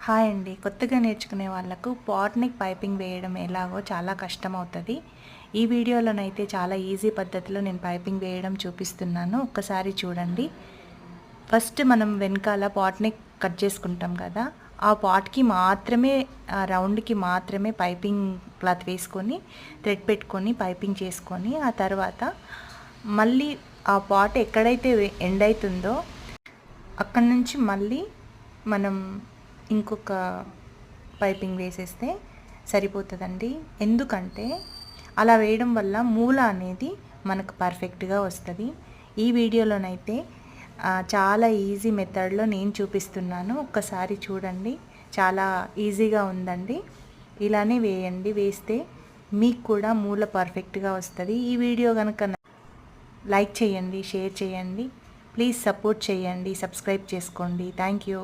Hi అండి. కొత్తగా నేర్చుకునే వాళ్ళకు పాట్‌నెక్ పైపింగ్ వేయడం ఎలాగో చాలా కష్టమవుతది. ఈ వీడియోలోనైతే చాలా ఈజీ పద్ధతిలో నేను పైపింగ్ వేయడం చూపిస్తున్నాను. ఒక్కసారి చూడండి. ఫస్ట్ మనం వెనకాల పాట్‌నెక్ కట్ చేసుకుంటాం కదా! ఆ పాట్‌కి మాత్రమే రౌండ్‌కి మాత్రమే పైపింగ్ క్లాత్ వేసుకొని థ్రెడ్ పెట్టుకొని పైపింగ్ చేసుకొని ఆ తర్వాత మళ్ళీ ఆ పాట్ ఎక్కడైతే ఎండ్ అవుతుందో అక్కడి నుంచి మళ్ళీ మనం ఇంకొక పైపింగ్ వేసేస్తే సరిపోతుందండి. ఎందుకంటే అలా వేయడం వల్ల మూల అనేది మనకు పర్ఫెక్ట్గా వస్తుంది. ఈ వీడియోలోనైతే చాలా ఈజీ మెథడ్లో నేను చూపిస్తున్నాను. ఒక్కసారి చూడండి. చాలా ఈజీగా ఉందండి. ఇలానే వేయండి. వేస్తే మీకు కూడా మూల పర్ఫెక్ట్గా వస్తుంది. ఈ వీడియో కనుక లైక్ చేయండి, షేర్ చేయండి, ప్లీజ్ సపోర్ట్ చేయండి, సబ్స్క్రైబ్ చేసుకోండి. Thank you.